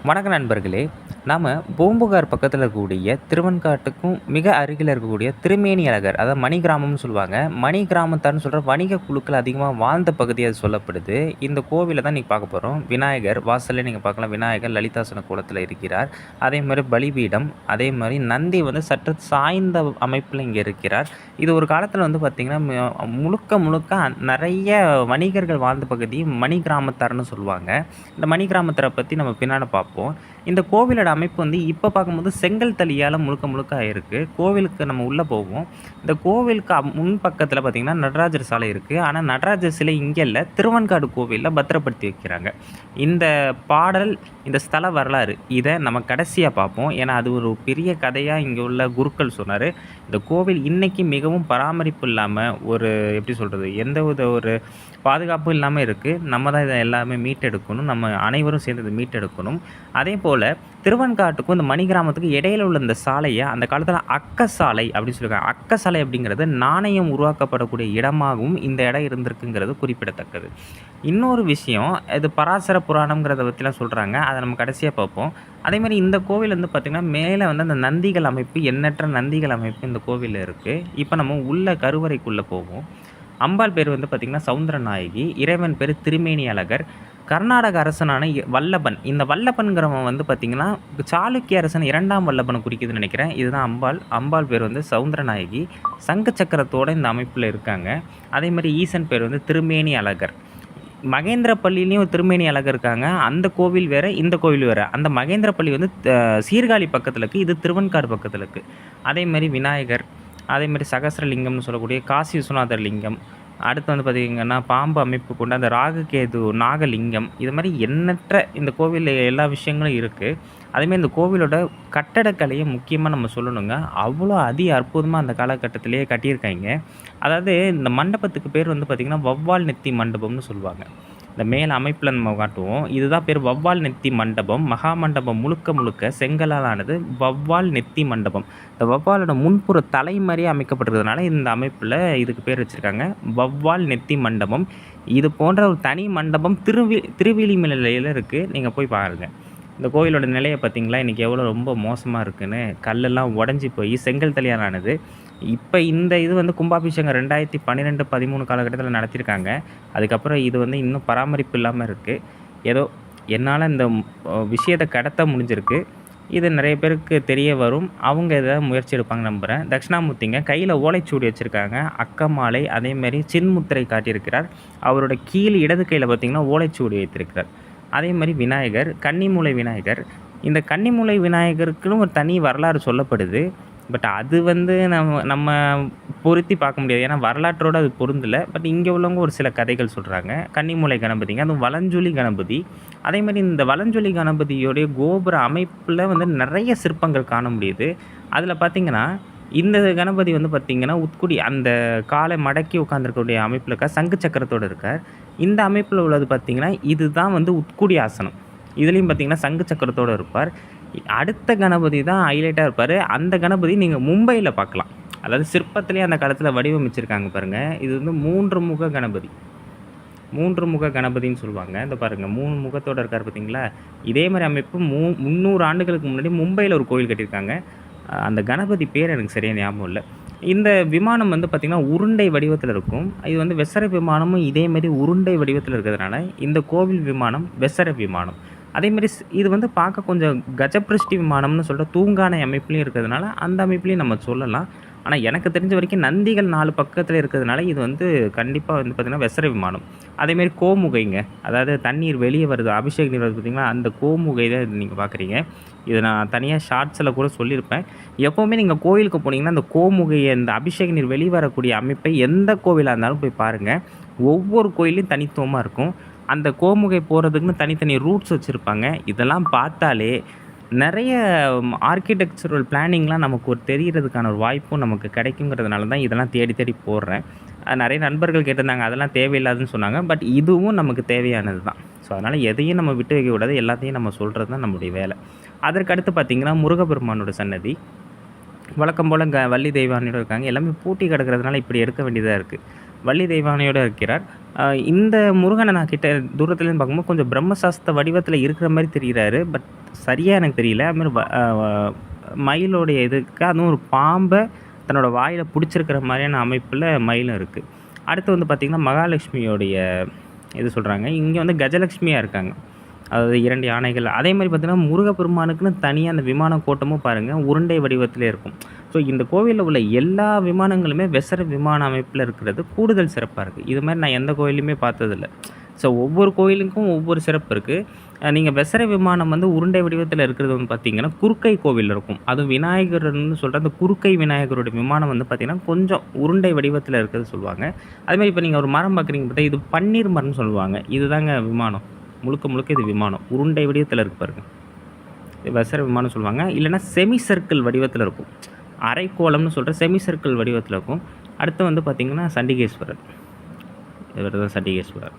வணக்க நண்பர்களே. நாம பூம்புகார் பக்கத்துல இருக்கக்கூடிய திருவெண்காட்டுக்கும் மிக அருகில இருக்கக்கூடிய திருமேனி அழகர், அதாவது மணி கிராமம்னு சொல்லுவாங்க. மணி கிராமத்தார்ன்னு சொல்ற வணிக குழுக்கள் அதிகமா வாழ்ந்த பகுதி அது சொல்லப்படுது. இந்த கோவில தான் இன்னைக்கு பார்க்க போறோம். விநாயகர் வாசல்ல நீங்க பார்க்கலாம். விநாயகர் லலிதாசன கோலத்துல இருக்கிறார். அதேமாரி பலிபீடம், அதேமாரி நந்தி வந்து சற்று சாய்ந்த அமைப்புல இங்க இருக்கிறார். இது ஒரு காலத்துல வந்து பார்த்தீங்கன்னா, முழுக்க முழுக்க நெறைய வணிகர்கள் வாழ்ந்த பகுதி மணி கிராமத்தார்ன்னு சொல்லுவாங்க. இந்த மணி கிராமத்தார பத்தி நம்ம பின்னால பார்ப்போம். இந்த கோவிலோட அமைப்பு வந்து இப்ப பார்க்கும்போது செங்கல் தளியால முழுக்க முழுக்க ஆயிருக்கு. கோவிலுக்கு நம்ம உள்ள போவோம். இந்த கோவிலுக்கு முன் பக்கத்துல பார்த்தீங்கன்னா, நடராஜர் சாலை இருக்கு. ஆனா நடராஜர் சிலை இங்க இல்ல. திருவெண்காடு கோவில்ல பத்திரப்படுத்தி வைக்கிறாங்க. இந்த பாடல், இந்த ஸ்தல வரலாறு இத நம்ம கடைசியா பார்ப்போம். ஏன்னா, அது ஒரு பெரிய கதையா இங்க உள்ள குருக்கள் சொன்னாரு. இந்த கோவில் இன்னைக்கு மிகவும் பராமரிப்பு இல்லாம, ஒரு எப்படி சொல்றது? எந்தவித ஒரு பாதுகாப்பும் இல்லாம இருக்கு. நம்ம தான் இத எல்லாமே மீட்டெடுக்கணும். நம்ம அனைவரும் சேர்ந்து இத மீட்டெடுக்கணும். அதேபோல திருவெண்காட்டுக்கும் இந்த மணி கிராமத்துக்கும் இடையில உள்ள இந்த சாலைய அந்த காலத்துல அக்கசாலை அப்படின்னு சொல்லியிருக்காங்க. அக்கசாலை அப்படிங்கிறது நாணயம் உருவாக்கப்படக்கூடிய இடமாகவும் இந்த இடம் இருந்திருக்குங்கிறது குறிப்பிடத்தக்கது. இன்னொரு விஷயம், இது பராசர புராணம்ங்கிறத பத்திலாம் சொல்றாங்க. அத நம்ம கடைசியா பார்ப்போம். அதேமாரி இந்த கோவில் வந்து பார்த்தீங்கன்னா, மேல வந்து அந்த நந்திகள் அமைப்பு, எண்ணற்ற நந்திகள் அமைப்பு இந்த கோவில்ல இருக்கு. இப்ப நம்ம உள்ள கருவறைக்குள்ள போவோம். அம்பாள் பேர் வந்து பார்த்தீங்கன்னா, சௌந்தரநாயகி. இறைவன் பேரு திருமேனி அழகர். கர்நாடக அரசனான வல்லபன். இந்த வல்லபன்கிறவன் வந்து பார்த்தீங்கன்னா, சாளுக்கிய அரசன் 2ஆம் வல்லபன குறிக்குதுன்னு நெனைக்கிறேன். இதுதான் அம்பாள். அம்பாள் பேர் வந்து சௌந்தரநாயகி. சங்கு சக்கரத்தோட இந்த அமைப்புல இருக்காங்க. அதேமாரி ஈசன் பேர் வந்து திருமேனி அழகர். மகேந்திரப்பள்ளியிலயும் ஒரு திருமேனி அழகர் இருக்காங்க. அந்த கோவில் வேற, இந்த கோவில் வேற. அந்த மகேந்திரப்பள்ளி வந்து சீர்காழி பக்கத்துல இருக்கு. இது திருவெண்காடு பக்கத்துல இருக்கு. அதேமாரி விநாயகர், அதேமாரி சகஸ்ரலிங்கம்னு சொல்லக்கூடிய காசி விஸ்வநாதர் லிங்கம். அடுத்து வந்து பார்த்தீங்கன்னா, பாம்பு அமைப்பு கொண்ட அந்த ராகுகேது நாகலிங்கம். இது மாரி எண்ணற்ற இந்த கோவில்ல எல்லா விஷயங்களும் இருக்கு. அதேமாரி இந்த கோவிலோட கட்டடக்கலைய முக்கியமா நம்ம சொல்லணுங்க. அவ்வளோ அற்புதமா அந்த காலகட்டத்திலேயே கட்டியிருக்காய்ங்க. அதாவது இந்த மண்டபத்துக்கு பேர் வந்து பார்த்தீங்கன்னா, வௌவால் நெத்தி மண்டபம்னு சொல்லுவாங்க. இந்த மேல் அமைப்புல நம்ம காட்டுவோம். இதுதான் பேர் வௌவால் நெத்தி மண்டபம். மகா மண்டபம் முழுக்க முழுக்க செங்கலால் ஆனது. வௌவால் நெத்தி மண்டபம். இந்த வௌவாலோட முன்புற தலை மாரியே அமைக்கப்பட்டிருக்கிறதுனால இந்த அமைப்புல இதுக்கு பேர் வச்சிருக்காங்க. வௌவால் நெத்தி மண்டபம். இது போன்ற ஒரு தனி மண்டபம் திருவிழிமலையில இருக்கு. நீங்க போய் பாருங்க. இந்த கோயிலோட நிலைய பார்த்தீங்களா? இன்னைக்கு எவ்வளோ ரொம்ப மோசமா இருக்குன்னு. கல்லெல்லாம் உடைஞ்சு போய் செங்கல் தளியால் ஆனது. இப்ப இந்த இது வந்து கும்பாபிஷேகம் 2012, 13 காலகட்டத்தில நடத்தியிருக்காங்க. அதுக்கப்புறம் இது வந்து இன்னும் பராமரிப்பு இல்லாம இருக்கு. ஏதோ என்னால இந்த விஷயத்த கடத்த முடிஞ்சிருக்கு. இது நெறைய பேருக்கு தெரிய வரும். அவங்க இத முயற்சி எடுப்பாங்கன்னு நம்புறேன். தட்சிணாமூர்த்திங்க கையில ஓலைச்சுவடி வச்சிருக்காங்க. அக்கமாலை, அதேமாரி சின்முத்திரை காட்டியிருக்கிறார். அவரோட கீழ் இடது கையில பார்த்தீங்கன்னா, ஓலைச்சுவடி வைத்திருக்கிறார். அதேமாரி விநாயகர், கன்னிமூலை விநாயகர். இந்த கன்னிமூலை விநாயகருக்குன்னு ஒரு தனி வரலாறு சொல்லப்படுது. பட் அது வந்து நம்ம பொருத்தி பார்க்க முடியாது. ஏன்னா வரலாற்றோட அது பொருந்தல. பட் இங்க உள்ளவங்க ஒரு சில கதைகள் சொல்றாங்க. கன்னிமூலை கணபதிங்க. அதுவும் வலஞ்சுழி கணபதி. அதேமாரி இந்த வலஞ்சுழி கணபதியோடைய கோபுர அமைப்புல வந்து நெறைய சிற்பங்கள் காண முடியுது. அதுல பார்த்தீங்கன்னா, இந்த கணபதி வந்து பார்த்தீங்கன்னா, உட்குடி அந்த கால மடக்கி உட்கார்ந்திருக்கக்கூடிய அமைப்புல இருக்கார். சங்கு சக்கரத்தோட இருக்கார். இந்த அமைப்புல உள்ளது பார்த்தீங்கன்னா, இதுதான் வந்து உட்குடி ஆசனம். இதுலயும் பார்த்தீங்கன்னா, சங்கு சக்கரத்தோட இருப்பார். அடுத்த கணபதி தான் ஹைலைட்டா இருப்பாரு. அந்த கணபதி நீங்க மும்பைல பார்க்கலாம். அதாவது சிற்பத்திலேயே அந்த காலத்துல வடிவமைச்சிருக்காங்க பாருங்க. இது வந்து 3 முக கணபதி. 3 முக கணபதின்னு சொல்லுவாங்க. இந்த பாருங்க 3 முகத்தோட இருக்காரு பார்த்தீங்களா? இதே மாரி அமைப்பு 300 ஆண்டுகளுக்கு முன்னாடி மும்பைல ஒரு கோவில் கட்டியிருக்காங்க. அந்த கணபதி பேர் எனக்கு சரியா ஞாபகம் இல்ல. இந்த விமானம் வந்து பார்த்தீங்கன்னா, உருண்டை வடிவத்தில இருக்கும். இது வந்து வெசர விமானமும் இதே மாரி உருண்டை வடிவத்தில இருக்கிறதுனால, இந்த கோவில் விமானம் வெசர விமானம். அதேமாரி இது வந்து பார்க்க கொஞ்சம் கஜபிருஷ்டி விமானம்னு சொல்ற தூங்கானை அமைப்புலயும் இருக்கிறதுனால, அந்த அமைப்புலயும் நம்ம சொல்லலாம். ஆனா எனக்கு தெரிஞ்ச வரைக்கும் நந்திகள் 4 பக்கத்துல இருக்கிறதுனால, இது வந்து கண்டிப்பா வந்து பார்த்தீங்கன்னா, வெசர விமானம். அதேமாரி கோமுகைங்க. அதாவது தண்ணீர் வெளிய வருது. அபிஷேக நீர் வருது பார்த்தீங்களா? அந்த கோமுகை தான் இது நீங்க பார்க்குறீங்க. இத நான் தனியா ஷார்ட்ஸ்ல கூட சொல்லியிருப்பேன். எப்பவுமே நீங்க கோயிலுக்கு போனீங்கன்னா, அந்த கோமுகைய இந்த அபிஷேக நீர் வெளிவரக்கூடிய அமைப்பை எந்த கோவிலா இருந்தாலும் போய் பாருங்க. ஒவ்வொரு கோயில்லயும் தனித்துவமா இருக்கும். அந்த கோமுகை போறதுக்குன்னு தனித்தனி ரூட்ஸ் வச்சிருப்பாங்க. இதெல்லாம் பார்த்தாலே நெறைய ஆர்க்கிடெக்சரல் பிளானிங்லாம் நமக்கு ஒரு தெரியறதுக்கான ஒரு வாய்ப்பும் நமக்கு கிடைக்குங்கிறதுனால தான் இதெல்லாம் தேடி தேடி போடுறேன். நெறைய நண்பர்கள் கேட்டிருந்தாங்க. அதெல்லாம் தேவையில்லாதுன்னு சொன்னாங்க. பட் இதுவும் நமக்கு தேவையானது தான். ஸோ அதனால எதையும் நம்ம விட்டு வைக்கக்கூடாது. எல்லாத்தையும் நம்ம சொல்றது தான் நம்முடைய வேலை. அதற்கு அடுத்து பார்த்தீங்கன்னா, முருகப்பெருமானோட சன்னதி. வழக்கம் போல வள்ளி தெய்வானையோட இருக்காங்க. எல்லாமே பூட்டி கிடக்கிறதுனால இப்படி எடுக்க வேண்டியதா இருக்கு. வள்ளி தெய்வானையோடு இருக்கிறார். இந்த முருகனை நான் தூரத்துலேருந்து பார்க்கும்போது கொஞ்சம் பிரம்மசாஸ்திர வடிவத்தில் இருக்கிற மாதிரி தெரிகிறாரு. பட் சரியாக எனக்கு தெரியல. அதுமாதிரி மயிலோடைய இதுக்கு அதுவும் ஒரு பாம்பை தன்னோட வாயில் பிடிச்சிருக்கிற மாதிரியான அமைப்பில் மயிலும் இருக்குது. அடுத்து வந்து பார்த்திங்கன்னா மகாலட்சுமியோடைய இது சொல்கிறாங்க. இங்கே வந்து கஜலட்சுமியாக இருக்காங்க. அதாவது 2 யானைகள். அதே மாதிரி பார்த்திங்கன்னா முருகப்பெருமானுக்குன்னு தனியாக அந்த விமான கோட்டமும் பாருங்கள் உருண்டை வடிவத்திலே இருக்கும். ஸோ இந்த கோவிலில் உள்ள எல்லா விமானங்களுமே வெசர விமான அமைப்பில் இருக்கிறது கூடுதல் சிறப்பாக இருக்குது. இது மாதிரி நான் எந்த கோயிலையுமே பார்த்ததில்ல. ஸோ ஒவ்வொரு கோயிலுக்கும் ஒவ்வொரு சிறப்பு இருக்குது. நீங்கள் வெசர விமானம் வந்து உருண்டை வடிவத்தில் இருக்கிறது வந்து பார்த்திங்கன்னா குறுக்கை கோவில் இருக்கும். அதுவும் விநாயகர்னு சொல்கிற அந்த குறுக்கை விநாயகருடைய விமானம் வந்து பார்த்திங்கன்னா கொஞ்சம் உருண்டை வடிவத்தில் இருக்கிறது சொல்லுவாங்க. அதுமாதிரி இப்போ நீங்கள் ஒரு மரம் பார்க்குறீங்க பார்த்தா இது பன்னீர் மரம்னு சொல்லுவாங்க. இதுதாங்க விமானம். முழுக்க இது விமானம் உருண்டை வடிவத்தில் இருக்கு பாருங்க. வெசர விமானம் சொல்லுவாங்க. இல்லைன்னா செமி சர்க்கிள் வடிவத்தில் இருக்கும். அரைக்கோளம்னு சொல்கிற செமி சர்க்கிள் வடிவத்தில் இருக்கும். அடுத்து வந்து பார்த்திங்கன்னா சண்டிகேஸ்வரர். இவர் தான் சண்டிகேஸ்வரர்.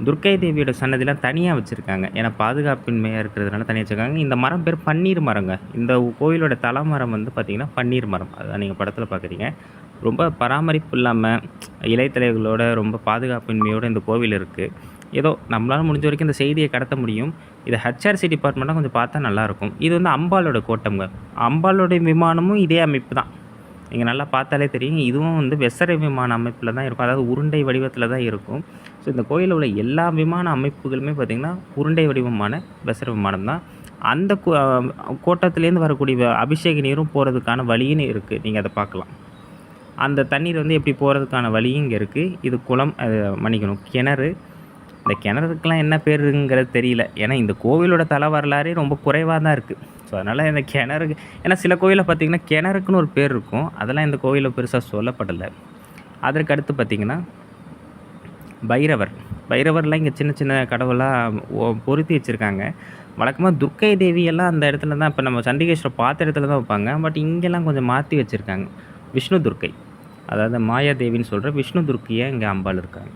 துர்க்கை தேவியோட சன்னதிலாம் தனியாக வச்சுருக்காங்க. ஏன்னா பாதுகாப்பின்மையாக இருக்கிறதுனால தனியாக வச்சுருக்காங்க. இந்த மரம் பேர் பன்னீர் மரங்க. இந்த கோயிலோட தலமரம் வந்து பார்த்திங்கன்னா பன்னீர் மரம். அதான் நீங்கள் படத்தில் பார்க்குறீங்க. ரொம்ப பராமரிப்பு இல்லாமல் இலைத்தலைகளோட ரொம்ப பாதுகாப்பின்மையோடு இந்த கோவில் இருக்குது. ஏதோ நம்மளால் முடிஞ்ச வரைக்கும் இந்த செய்தியை கடத்த முடியும். இதை ஹெச்ஆர்சி டிபார்ட்மெண்ட்டாக கொஞ்சம் பார்த்தா நல்லாயிருக்கும். இது வந்து அம்பாலோட கோட்டம்ங்க. அம்பாலோடைய விமானமும் இதே அமைப்பு தான். நீங்கள் நல்லா பார்த்தாலே தெரியும். இதுவும் வந்து வெசர விமான அமைப்பில் தான் இருக்கும். அதாவது உருண்டை வடிவத்தில் தான் இருக்கும். ஸோ இந்த கோயிலில் உள்ள எல்லா விமான அமைப்புகளுமே பார்த்திங்கன்னா உருண்டை வடிவமான வெசர விமானம் தான். அந்த கோட்டத்துலேருந்து வரக்கூடிய அபிஷேக நீரும் போகிறதுக்கான வழின்னு இருக்குது. நீங்கள் அதை பார்க்கலாம். அந்த தண்ணீர் வந்து எப்படி போகிறதுக்கான வழியும் இங்கே இருக்குது. இது குளம், மன்னிக்கணும், கிணறு. இந்த கிணறுக்கெலாம் என்ன பேருங்கிறது தெரியல. ஏன்னா இந்த கோவிலோட தல வரலாறே ரொம்ப குறைவாக தான் இருக்குது. ஸோ அதனால் இந்த கிணறுக்கு, ஏன்னா சில கோயிலில் பார்த்திங்கன்னா கிணறுக்குன்னு ஒரு பேர் இருக்கும். அதெல்லாம் இந்த கோவிலில் பெருசாக சொல்லப்படலை. அதற்கு அடுத்து பார்த்திங்கன்னா பைரவர்லாம் இங்கே சின்ன சின்ன கடவுளாக பொருத்தி வச்சுருக்காங்க. வழக்கமாக துர்க்கை தேவியெல்லாம் அந்த இடத்துல தான், இப்போ நம்ம சண்டிகேஸ்வரர் பார்த்த இடத்துல தான் வைப்பாங்க. பட் இங்கெல்லாம் கொஞ்சம் மாற்றி வச்சுருக்காங்க. விஷ்ணு துர்க்கை, அதாவது மாயாதேவின்னு சொல்கிற விஷ்ணு துர்க்கையாக இங்கே அம்பாள் இருக்காங்க.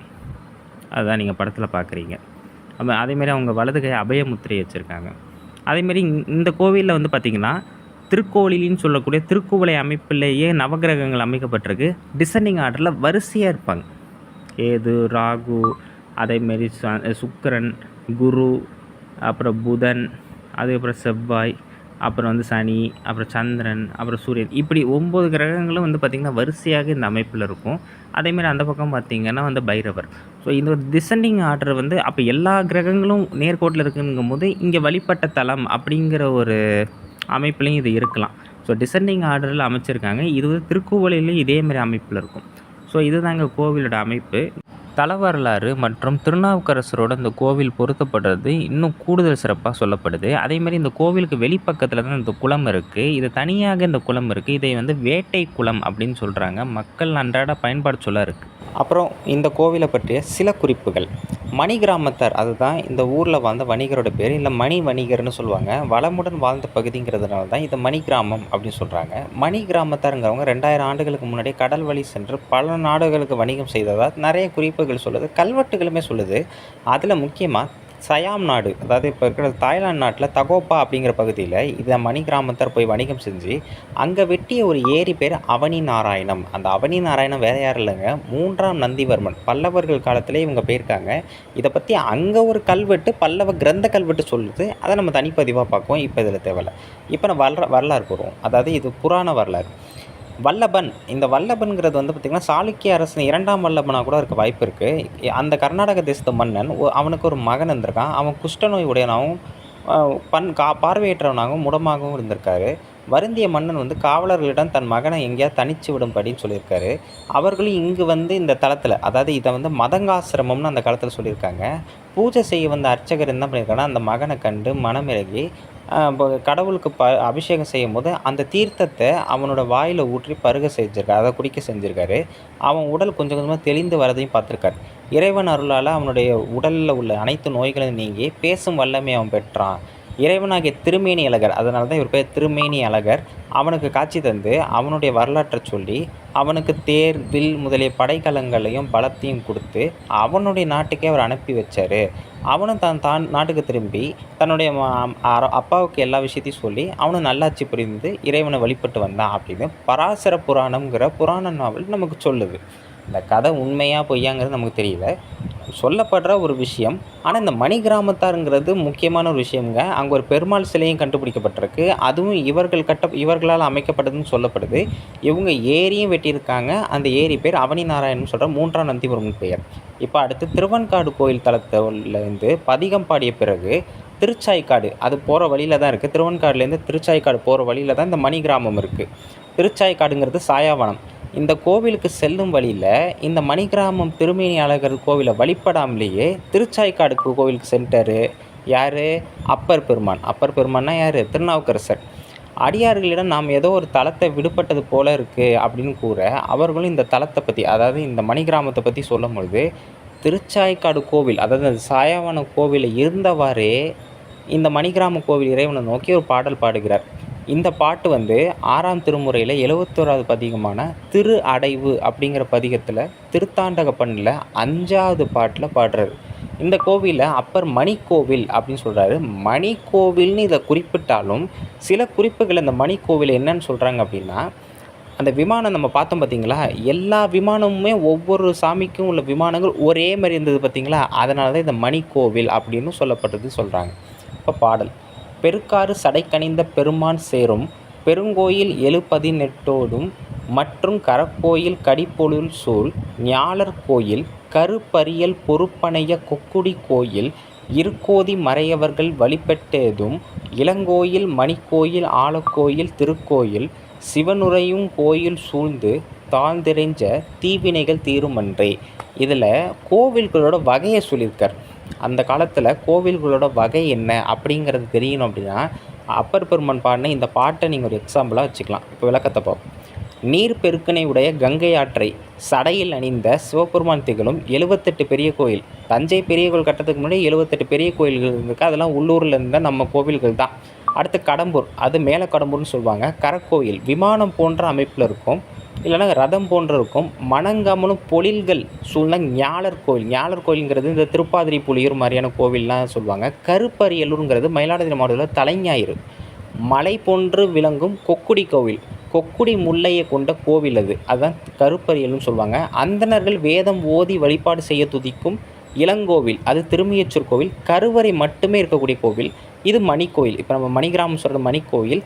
அதுதான் நீங்கள் படத்தில் பார்க்குறீங்க. அதேமாரி அவங்க வலது கை அபயமுத்திரை வச்சுருக்காங்க. அதேமாரி இந்த கோவிலில் வந்து பார்த்திங்கன்னா திருக்கோவிலின்னு சொல்லக்கூடிய திருக்குவளை அமைப்பிலேயே நவகிரகங்கள் அமைக்கப்பட்டிருக்கு. டிசெண்டிங் ஆர்டரில் வரிசையாக இருப்பாங்க. கேது, ராகு, அதேமாரி சுக்கிரன், குரு, அப்புறம் புதன், அதுக்கப்புறம் செவ்வாய், அப்புறம் வந்து சனி, அப்புறம் சந்திரன், அப்புறம் சூரியன், இப்படி 9 கிரகங்களும் வந்து பார்த்திங்கன்னா வரிசையாக இந்த அமைப்பில் இருக்கும். அதேமாரி அந்த பக்கம் பார்த்திங்கன்னா வந்து பைரவர். ஸோ இந்த ஒரு டிசெண்டிங் ஆர்டர் வந்து அப்போ எல்லா கிரகங்களும் நேர்கோட்டில் இருக்குங்கும் போது இங்கே வழிபட்ட தலம் அப்படிங்கிற ஒரு அமைப்புலையும் இது இருக்கலாம். ஸோ டிசெண்டிங் ஆர்டரில் அமைச்சிருக்காங்க. இது வந்து திருக்குவளையிலையும் இதேமாரி அமைப்பில் இருக்கும். ஸோ இதுதாங்க கோவிலோட அமைப்பு. தல வரலாறு மற்றும் திருநாவுக்கரசரோட இந்த கோவில் பொருத்தப்படுறது இன்னும் கூடுதல் சிறப்பாக சொல்லப்படுது. அதேமாதிரி இந்த கோவிலுக்கு வெளிப்பக்கத்தில் தான் இந்த குளம் இருக்குது. இது தனியாக இந்த குளம் இருக்குது. இதை வந்து வேட்டை குளம் அப்படின்னு சொல்கிறாங்க. மக்கள் அன்றாட பயன்பாடு சொல்ல இருக்குது. அப்புறம் இந்த கோவிலை பற்றிய சில குறிப்புகள். மணி கிராமத்தார், அதுதான் இந்த ஊரில் வாழ்ந்த வணிகரோட பேர். இல்லை மணி வணிகர்னு சொல்லுவாங்க. வளமுடன் வாழ்ந்த பகுதிங்கிறதுனால தான் இது மணி கிராமம் அப்படின்னு சொல்கிறாங்க. மணி கிராமத்தாருங்கிறவங்க 2000 ஆண்டுகளுக்கு முன்னாடியே கடல் வழி சென்று பல நாடுகளுக்கு வணிகம் செய்ததாக நிறைய குறிப்புகள் சொல்லுது. கல்வெட்டுகளுமே சொல்லுது. அதில் முக்கியமாக சயாம் நாடு, அதாவது இப்போ இருக்கிற தாய்லாந்து நாட்டில் தகோப்பா அப்படிங்கிற பகுதியில் இதை மணி கிராமத்தார் போய் வணிகம் செஞ்சு அங்கே வெட்டிய ஒரு ஏரி பேர் அவனி நாராயணம். அந்த அவனி நாராயணம் வேறு யாரும் இல்லைங்க, 3ஆம் நந்திவர்மன். பல்லவர்கள் காலத்திலே இவங்க போயிருக்காங்க. இதை பற்றி அங்கே ஒரு கல்வெட்டு, பல்லவ கிரந்த கல்வெட்டு சொல்லுது. அதை நம்ம தனிப்பதிவாக பார்க்குவோம். இப்போ இதில் தேவையில்லை. இப்போ நம்ம வரலாறு போடுவோம். அதாவது இது புராண வரலாறு. வல்லபன், இந்த வல்லபன்கிறது வந்து பார்த்திங்கன்னா சாளுக்கிய அரசன் 2ஆம் வல்லபனாக கூட இருக்க வாய்ப்பு இருக்குது. அந்த கர்நாடக தேசத்து மன்னன், அவனுக்கு ஒரு மகன் இருந்திருக்கான். அவன் குஷ்டநோய் உடையனாகவும் பார்வையற்றவனாகவும் முடமாகவும் இருந்திருக்காரு. வருந்திய மன்னன் வந்து காவலர்களிடம் தன் மகனை எங்கேயாவது தனிச்சு விடும்படின்னு சொல்லியிருக்காரு. அவர்களும் இங்கு வந்து இந்த தளத்தில், அதாவது இதை வந்து மதங்காசிரமம்னு அந்த காலத்தில் சொல்லியிருக்காங்க. பூஜை செய்ய வந்த அர்ச்சகர் என்ன பண்ணியிருக்காங்கன்னா அந்த மகனை கண்டு மனமிறங்கி கடவுளுக்கு அபிஷேகம் செய்யும் போது அந்த தீர்த்தத்தை அவனோட வாயில் ஊற்றி பருக செஞ்சுருக்காரு, அதை குடிக்க செஞ்சுருக்காரு. அவன் உடல் கொஞ்சம் கொஞ்சமாக தெளிந்து வரதையும் பார்த்துருக்காரு. இறைவன் அருளால் அவனுடைய உடலில் உள்ள அனைத்து நோய்களும் நீங்கி பேசும் வல்லமை அவன் பெற்றான். இறைவனாகிய திருமேனி அழகர், அதனால தான் இவர் பேர் திருமேனி அழகர். அவனுக்கு காட்சி தந்து அவனுடைய வரலாற்றை சொல்லி அவனுக்கு தேர், வில் முதலிய படைக்கலங்களையும் பலத்தையும் கொடுத்து அவனுடைய நாட்டுக்கே அவர் அனுப்பி வச்சார். அவனும் தான் நாட்டுக்கு திரும்பி தன்னுடைய அப்பாவுக்கு எல்லா விஷயத்தையும் சொல்லி அவனும் நல்லாட்சி புரிந்து இறைவனை வழிபட்டு வந்தான் அப்படின்னு பராசர புராணம்ங்கிற புராண நாவல் நமக்கு சொல்லுது. இந்த கதை உண்மையா பொய்யாங்கிறது நமக்கு தெரியல. சொல்லப்படுற ஒரு விஷயம். ஆனால் இந்த மணி கிராமத்தாருங்கிறது முக்கியமான ஒரு விஷயம்ங்க. அங்கே ஒரு பெருமாள் சிலையும் கண்டுபிடிக்கப்பட்டிருக்கு. அதுவும் இவர்களால் அமைக்கப்பட்டதுன்னு சொல்லப்படுது. இவங்க ஏரியும் வெட்டியிருக்காங்க. அந்த ஏரி பேர் அவனி நாராயணன் சொல்கிற 3ஆம் நந்திபுரம் பெயர். இப்போ அடுத்து திருவெண்காடு கோயில் தலத்துலேருந்து பதிகம் பாடிய பிறகு திருச்சாய்க்காடு அது போகிற வழியில் தான் இருக்குது. திருவெண்காடுலேருந்து திருச்சாய்க்காடு போகிற வழியில் தான் இந்த மணி கிராமம் இருக்குது. திருச்சாய்க்காடுங்கிறது சாயாவனம். இந்த கோவிலுக்கு செல்லும் வழியில் இந்த மணி கிராமம் திருமேனி அழகர் கோவிலை வழிபடாமலேயே திருச்சாய்க்காடு கோவிலுக்கு சென்றார் யார்? அப்பர் பெருமான். அப்பர் பெருமான்னா யார்? திருநாவுக்கரசர். அடியார்களிடம் நாம் ஏதோ ஒரு தலத்தை விடுபட்டது போல இருக்குது அப்படின்னு கூற அவர்களும் இந்த தலத்தை பற்றி, அதாவது இந்த மணி கிராமத்தை பற்றி சொல்லும் பொழுது திருச்சாய்க்காடு கோவில், அதாவது அந்த சாயாவன கோவிலில் இருந்தவாறே இந்த மணிகிராம கோவில் இறைவனை நோக்கி ஒரு பாடல் பாடுகிறார். இந்த பாட்டு 6ஆம் திருமுறையில் 71வது பதிகமான திரு அடைவு அப்படிங்கிற பதிகத்தில் திருத்தாண்டக பண்ணில் 5வது பாட்டில் பாடுறாரு. இந்த கோவிலில் அப்பர் மணிக்கோவில் அப்படின்னு சொல்கிறாரு. மணிக்கோவில்னு இதை குறிப்பிட்டாலும் சில குறிப்புகள் இந்த மணிக்கோவில் என்னன்னு சொல்கிறாங்க அப்படின்னா, அந்த விமானம் நம்ம பார்த்தோம் பார்த்தீங்களா, எல்லா விமானமுமே ஒவ்வொரு சாமிக்கும் உள்ள விமானங்கள் ஒரே மாதிரி இருந்தது பார்த்தீங்களா, அதனால தான் இந்த மணிக்கோவில் அப்படின்னு சொல்லப்பட்டது சொல்கிறாங்க. இப்போ பாடல்: பெருக்காறு சடைக்கணிந்த பெருமான் சேரும் பெருங்கோயில் 718 மற்றும் கரக்கோயில் கடிப்பொழில் சூழ் ஞாலர் கோயில் கருப்பரியல் பொறுப்பனைய கொக்குடி கோயில் இருக்கோதி மறையவர்கள் வழிபட்டேதும் இளங்கோயில் மணிக்கோயில் ஆலக்கோயில் திருக்கோயில் சிவனுரையும் கோயில் சூழ்ந்து தாழ்ந்திறைஞ்ச தீவினைகள் தீருமன்றே. இதில் கோவில்களோட வகையை சொல்லியிருக்கார். அந்த காலத்தில் கோவில்களோட வகை என்ன அப்படிங்கிறது தெரியணும் அப்படின்னா அப்பர் பெருமான் பாடின இந்த பாட்டை நீங்கள் ஒரு எக்ஸாம்பிளாக வச்சுக்கலாம். இப்போ விளக்கத்தை பார்ப்போம். நீர் பெருக்கினை உடைய கங்கை ஆற்றை சடையில் அணிந்த சிவபெருமான் திகழும் 78 பெரிய கோயில். தஞ்சை பெரிய கோயில் கட்டுறதுக்கு முன்னாடி 78 பெரிய கோயில்கள் இருக்குது. அதெல்லாம் உள்ளூரில் இருந்த நம்ம கோவில்கள் தான். அடுத்து கடம்பூர், அது மேலே கடம்பூர்னு சொல்லுவாங்க. கரக்கோயில் விமானம் போன்ற அமைப்பில் இருக்கும், இல்லைனா ரதம் போன்ற இருக்கும். மணங்கமலும் பொழில்கள் சூழ்ந்த ஞாலர் கோயில். ஞாலர் கோயிலுங்கிறது இந்த திருப்பாதிரி புலியூர் மாதிரியான கோவில்லாம் சொல்லுவாங்க. கருப்பரியலூருங்கிறது மயிலாடுதுறை மாவட்டத்தில் தலைஞாயிறு. மலை போன்று விளங்கும் கொக்குடி கோவில், கொக்குடி முல்லையை கொண்ட கோவில் அதுதான் கருப்பரியல்னு சொல்லுவாங்க. அந்தணர்கள் வேதம் ஓதி வழிபாடு செய்ய துதிக்கும் இளங்கோவில், அது திருமியச்சூர் கோவில். கருவறை மட்டுமே இருக்கக்கூடிய கோவில், இது மணிக்கோயில். இப்போ நம்ம மணிகிராமம் சொல்கிற மணிக்கோயில்.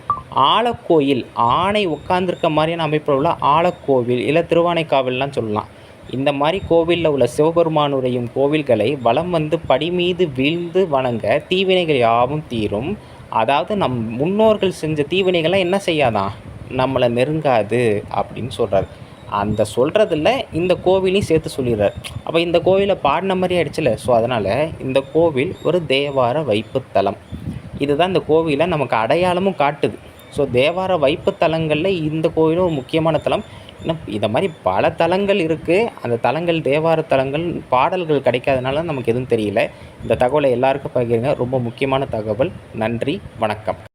ஆலக்கோயில், ஆணை உட்கார்ந்துருக்க மாதிரியான அமைப்பில் உள்ள ஆலக்கோவில், இல்லை திருவானைக்காவில்லாம் சொல்லலாம். இந்த மாதிரி கோவிலில் உள்ள சிவபெருமானுரையும் கோவில்களை வலம் படி மீது வீழ்ந்து வணங்க தீவினைகள் யாவும் தீரும். அதாவது நம் முன்னோர்கள் செஞ்ச தீவினைகள்லாம் என்ன செய்யாதான், நம்மளை நெருங்காது அப்படின்னு சொல்கிறார். அந்த சொல்கிறதில் இந்த கோவிலையும் சேர்த்து சொல்லிடுறார். அப்போ இந்த கோவிலை பாடின மாதிரி ஆயிடுச்சுல. ஸோ அதனால் இந்த கோவில் ஒரு தேவார வைப்புத்தலம். இதுதான் இந்த கோவிலை நமக்கு அடையாளமும் காட்டுது. ஸோ தேவார வைப்புத்தலங்களில் இந்த கோவிலும் ஒரு முக்கியமான தலம். இன்னும் இதை மாதிரி பல தலங்கள் இருக்குது. அந்த தலங்கள் தேவார தலங்கள் பாடல்கள் கிடைக்காதனால நமக்கு எதுவும் தெரியல. இந்த தகவலை எல்லாருக்கும் பகிருங்க. ரொம்ப முக்கியமான தகவல். நன்றி, வணக்கம்.